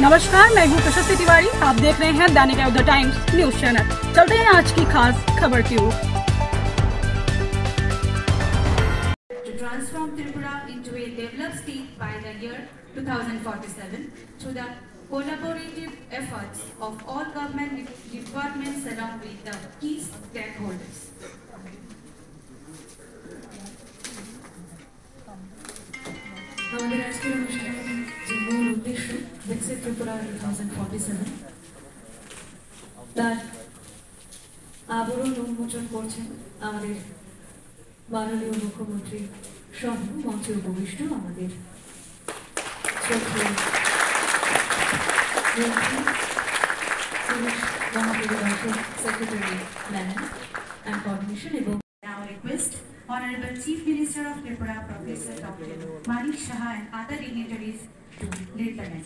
नमस्कार, मैं हूँ प्रशस्ति तिवारी। आप देख रहे हैं दैनिक द टाइम्स न्यूज चैनल। चलते हैं आज की खास खबर की ओर। To transform Tripura into a developed state by the year 2047 through the collaborative efforts of all government departments along with the key stakeholders. আমাদের আজকের অনুষ্ঠানের যে মূল উদ্দেশ্য বিকসিত ত্রিপুরা 2047 তার আবরণ উন্মোচন করছেন আমাদের মাননীয় মুখ্যমন্ত্রী সহ মঞ্চে উপবিষ্ট আমাদের সেক্রেটারি প্ল্যানিং অ্যান্ড কোঅর্ডিনেশন এবং Now request Honorable Chief Minister of Tripura, Professor Dr. Manik Saha and other dignitaries to lead the line.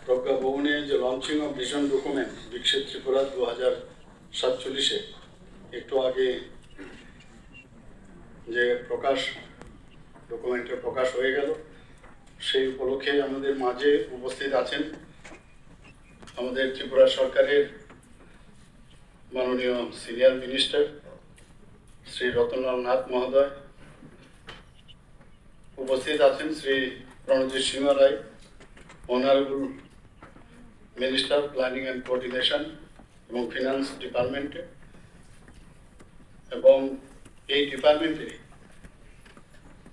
প্রজ্ঞা ভবনে যে লঞ্চিং অফ ভিশন ডকুমেন্ট বিকশিত ত্রিপুরা 2047 একটু আগে যে ডকুমেন্টের প্রকাশ হয়ে গেল, সেই উপলক্ষে আমাদের মাঝে উপস্থিত আছেন আমাদের ত্রিপুরা সরকারের মাননীয় সিনিয়র মিনিস্টার শ্রী রতনলাল নাথ মহোদয়, উপস্থিত আছেন Shri Pranajit Singha Roy, honourable minister planning and coordination এবং ফিনান্স ডিপার্টমেন্টে, এবং এই ডিপার্টমেন্টের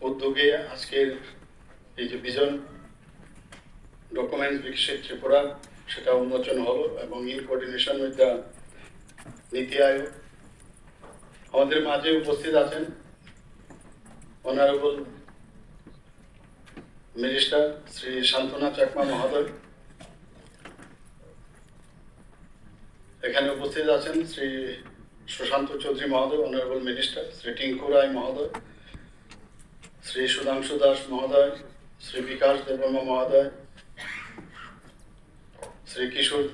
উদ্যোগে আজকের এই যে ভিশন ডকুমেন্টস বিকশিত ত্রিপুরা সেটা উন্মোচন হলো, এবং ইন কোঅর্ডিনেশন উইথ দ্য নীতি আয়োগ। আমাদের মাঝে উপস্থিত আছেন অনারেবল মিনিস্টার শ্রী শান্তনা চাকমা মহোদয়, এখানে উপস্থিত আছেন শ্রী সুশান্ত চৌধুরী মহোদয়, অনারেবল মিনিস্টার শ্রী টিঙ্কু রায় মহোদয়, শ্রী সুধাংশু দাস মহোদয়, শ্রী বিকাশ দেববর্মা মহোদয়, শ্রী কিশোর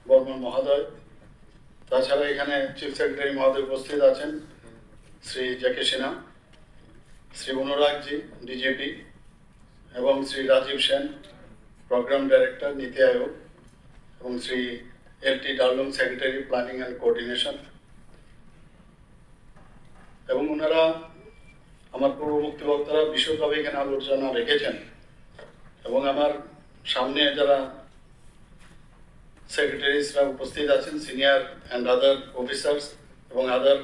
বর্মা মহোদয়। তাছাড়া এখানে চিফ সেক্রেটারি মহোদয় উপস্থিত আছেন শ্রী জেকে সিনহা, শ্রী অনুরাগজি ডিজিপি, এবং শ্রী রাজীব সেন প্রোগ্রাম ডাইরেক্টর নীতি আয়োগ, এবং Shri L T. Darlong secretary planning and coordination. এবং ওনারা আমার পূর্ববর্তী বক্তারা বিশদভাবে এখানে আলোচনা রেখেছেন, এবং আমার সামনে যারা সেক্রেটারিসরা উপস্থিত আছেন, সিনিয়র অ্যান্ড আদার অফিসার্স এবং আদার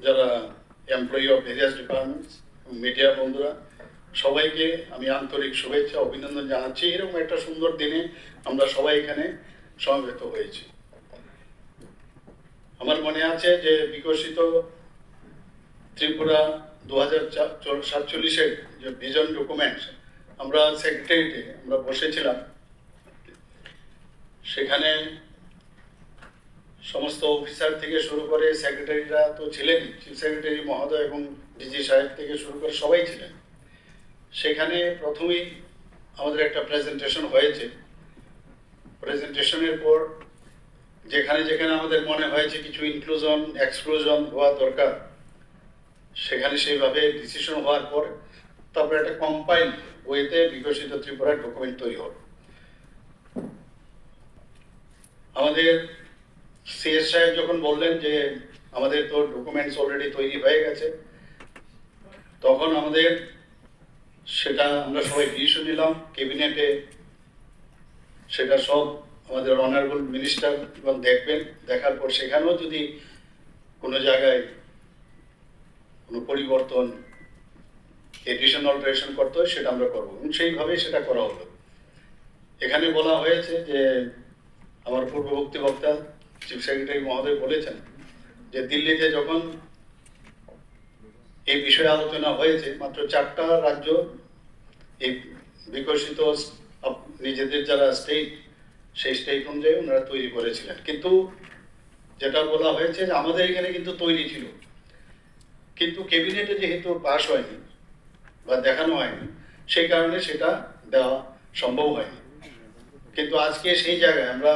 যারা employee of various departments, media বন্ধুরা, সবাইকে আমি আন্তরিক শুভেচ্ছা অভিনন্দন জানাচ্ছি। এরকম একটা সুন্দর দিনে আমরা সবাই এখানে সমবেত হয়েছি। আমার মনে আছে যে বিকশিত ত্রিপুরা 2047 যে ভিশন ডকুমেন্টস আমরা সেক্রেটারিতে আমরা বসেছিলাম, সেখানে সমস্ত অফিসার থেকে শুরু করে সেক্রেটারিরা তো ছিলেন, চিফ সেক্রেটারি মহোদয় এবং ডিজি সাহেব থেকে শুরু করে সবাই ছিলেন। সেখানে প্রথমেই আমাদের একটা প্রেজেন্টেশন হয়েছে। প্রেজেন্টেশনের পর যেখানে যেখানে আমাদের মনে হয়েছে কিছু ইনক্লুশন এক্সক্লুশন হওয়া দরকার, সেখানে সেইভাবে ডিসিশন হওয়ার পর তারপরে একটা কম্পাইল ওয়েতে বিকশিত ত্রিপুরার ডকুমেন্ট তৈরি হল। আমাদের সিএস সাহেব যখন বললেন যে আমাদের তো ডকুমেন্টস অলরেডি তৈরি হয়ে গেছে, তখন আমাদের সেটা আমরা সবাই ডিসিশন নিলাম, ক্যাবিনেটে সেটা সব আমাদের অনারেবল মিনিস্টার এবং দেখবেন, দেখার পর সেখানেও যদি কোনো জায়গায় কোনো পরিবর্তন এডিশন অল্টারেশন করতে হয় সেটা আমরা করবো এবং সেইভাবেই সেটা করা হলো। এখানে বলা হয়েছে যে আমার পূর্ববর্তী বক্তা চিফ সেক্রেটারি মহোদয় বলেছেন যে দিল্লিতে যখন এই বিষয়ে আলোচনা হয়েছে মাত্র 4টা রাজ্য এই বিকশিত নিজেদের যারা স্টেট সেই স্টেট অনুযায়ী ওনারা তৈরি করেছিলেন, কিন্তু যেটা বলা হয়েছে যে আমাদের এখানে কিন্তু তৈরি ছিল, কিন্তু ক্যাবিনেটে যেহেতু পাস হয়নি বা দেখানো হয়নি সেই কারণে সেটা দেওয়া সম্ভব হয়নি। কিন্তু আজকে সেই জায়গায় আমরা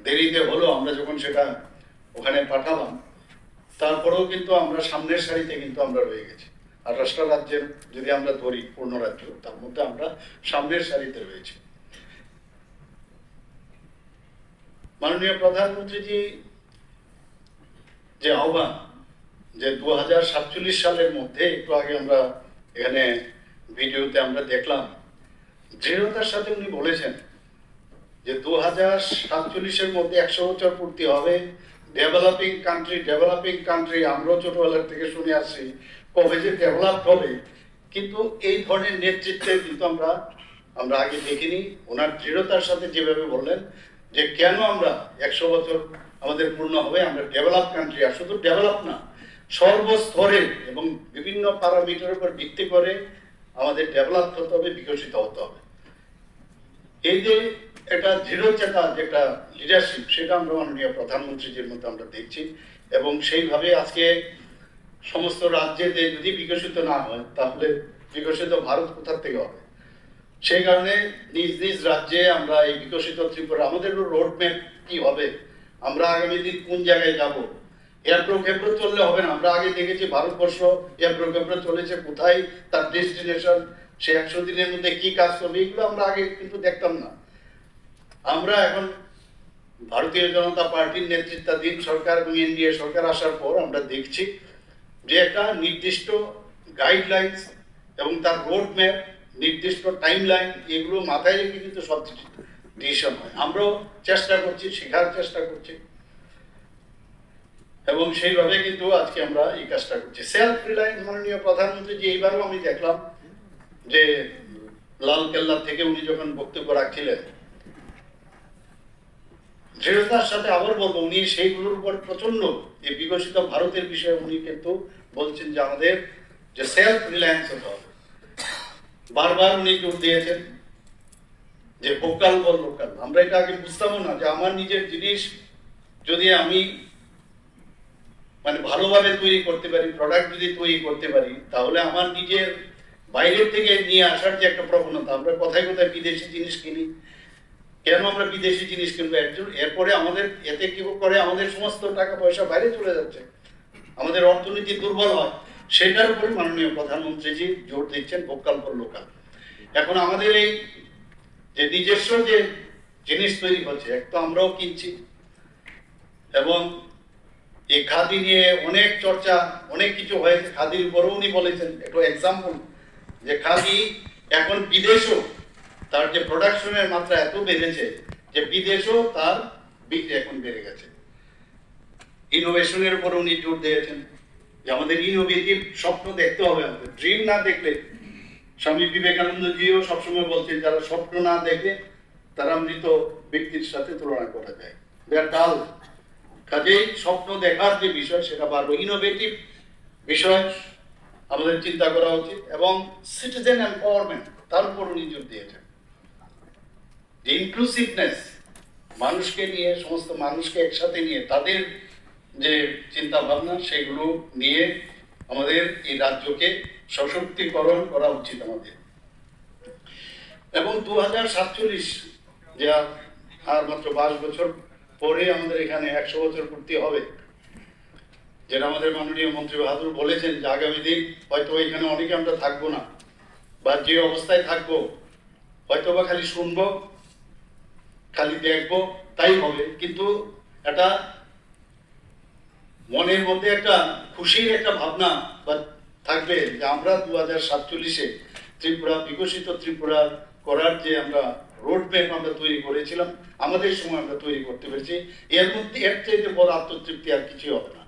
দেরিতে হলো, আমরা যখন সেটা ওখানে পাঠালাম তারপরেও কিন্তু আমরা সামনের সারিতে কিন্তু আমরা রয়ে গেছি। 28টা রাজ্যের যদি আমরা ধরি পূর্ণ রাজ্য, তার মধ্যে আমরা সামনের সারিতে রয়েছি। মাননীয় প্রধানমন্ত্রীজি যে আহ্বান যে 2047 সালের মধ্যে, একটু আগে আমরা এখানে ভিডিওতে আমরা দেখলাম, দৃঢ়তার সাথে উনি বলেছেন যে 2047-এর মধ্যে 100 বছর পূর্তি হবে। ডেভেলপিং কান্ট্রি আমরাও ছোটবেলার থেকে শুনে আসছি কবে যে ডেভেলপ হবে, কিন্তু এই ধরনের নেতৃত্বে কিন্তু আমরা আগে দেখিনি। ওনার দৃঢ়তার সাথে যেভাবে বললেন যে কেন আমরা 100 বছর আমাদের পূর্ণ হবে, আমরা ডেভেলপ কান্ট্রি, আর শুধু ডেভেলপ না, সর্বস্তরে এবং বিভিন্ন প্যারামিটারের উপর ভিত্তি করে আমাদের ডেভেলপ হতে হবে, বিকশিত হতে হবে। এই যে একটা দৃঢ়চেতা যেটা লিডারশিপ, সেটা আমরা মাননীয় প্রধানমন্ত্রীজির মধ্যে আমরা দেখছি এবং সেইভাবে আজকে সমস্ত রাজ্যে যদি বিকশিত না হয় তাহলে বিকশিত ভারত কোথা থেকে হবে? সেই কারণে নিজ নিজ রাজ্যে আমরা এই বিকশিত ত্রিপুরা, আমাদের রোড ম্যাপ কি হবে, আমরা আগামী দিন কোন জায়গায় যাব, এয়ারপ্রো চললে হবে না। আমরা আগে দেখেছি ভারতবর্ষ এয়ারপ্রো চলেছে কোথায়, তার ডেস্টিনেশন, সে 100 দিনের মধ্যে কি কাজ করবে, এগুলো আমরা আগে কিন্তু দেখতাম না। আমরা এখন ভারতীয় জনতা পার্টির নেতৃত্বাধীন সরকার এবং এনডিএ সরকার আসার পর আমরা দেখছি যে একটা নির্দিষ্ট গাইডলাইন্স এবং তার রোড ম্যাপ, নির্দিষ্ট টাইম লাইন, এগুলো মাথায় রেখে কিন্তু সব ডিসিশন হয়। আমরাও চেষ্টা করছি, শেখার চেষ্টা করছি এবং সেইভাবে কিন্তু আজকে আমরা এই কাজটা করছি। সেলফ রিলায়েন্স, মাননীয় প্রধানমন্ত্রী যে এইবারও আমি দেখলাম যে লালকেল্লা থেকে উনি যখন বক্তব্য রাখছিলেন, দৃঢ়তার সাথে আবার বলবো, উনি সেইগুলোর উপর প্রচন্ড এই বিকশিত ভারতের বিষয়ে উনি কিন্তু বলছেন যে আমাদের যে সেলফ রিলায়েন্স হতে হবে। বারবার উনি জোর দিয়েছেন যে ভোকাল ফর লোকাল। আমরা এটা আগে বুঝতামও না যে আমার নিজের জিনিস যদি আমি মানে ভালোভাবে তৈরি করতে পারি, প্রোডাক্ট যদি তৈরি করতে পারি, তাহলে আমার নিজের বাইরের থেকে নিয়ে আসার যে একটা প্রবণতা, আমরা কোথায় কোথায় বিদেশি জিনিস কিনি, কেন আমরা বিদেশি জিনিস কিনবো? এরপরে আমাদের এতে কি করে আমাদের সমস্ত টাকা পয়সা বাইরে চলে যাচ্ছে, আমাদের অর্থনীতি দুর্বল হয়। সেটার উপরে মাননীয় প্রধানমন্ত্রীজি জোর দিচ্ছেন ভোকাল ফর লোকাল। এখন আমাদের এই যে নিজস্ব যে জিনিস তৈরি হচ্ছে, এক তো আমরাও কিনছি এবং এই খাদি নিয়ে অনেক চর্চা, অনেক কিছু হয়েছে। খাদির উপরেও উনি বলেছেন একটু এক্সাম্পল যে খাদি এখন বিদেশেও তার যে প্রোডাকশনের মাত্রা এত বেড়েছে যে বিদেশেও তার বিক্রি এখন বেড়ে গেছে। ইনোভেশনের উপর উনি জোর দিয়েছেন যে আমাদের ইনোভেটিভ স্বপ্ন দেখতে হবে, আমাদের ড্রিম না দেখলে, স্বামী বিবেকানন্দজিও সবসময় বলছেন যারা স্বপ্ন না দেখে তারা মৃত ব্যক্তির সাথে তুলনা করা যায়, দেয়ার ডাল। কাজেই স্বপ্ন দেখার যে বিষয় সেটা বাড়বে, ইনোভেটিভ বিষয় আমাদের চিন্তা করা উচিত এবং সিটিজেন এম্পাওয়ারমেন্ট তার উপর উনি জোর দিয়েছেন। যে ইনক্লুসিভনেস, মানুষকে নিয়ে, সমস্ত মানুষকে একসাথে নিয়ে তাদের যে চিন্তা ভাবনা সেগুলো নিয়ে আমাদের এই রাজ্যকে সশক্তিকরণ করা উচিত আমাদের। এবং 2047 যে আর মাত্র 22 বছর পরে আমাদের এখানে 100 বছর পূর্তি হবে, যেটা আমাদের মাননীয় মন্ত্রী বাহাদুর বলেছেন যে আগামী দিন হয়তো এখানে অনেকে আমরা থাকবো না বা যে অবস্থায় থাকবো হয়তো বা খালি শুনবো, খালি দেখবো, তাই হবে। কিন্তু এটা মনের মধ্যে একটা খুশির একটা ভাবনা বা থাকবে যে আমরা 2047-এ ত্রিপুরা, বিকশিত ত্রিপুরা করার যে আমরা রোড ম্যাপ আমরা তৈরি করেছিলাম, আমাদের সময় আমরা তৈরি করতে পেরেছি। এর মধ্যে এর চাইতে বড় আত্মতৃপ্তি আর কিছুই হবে না।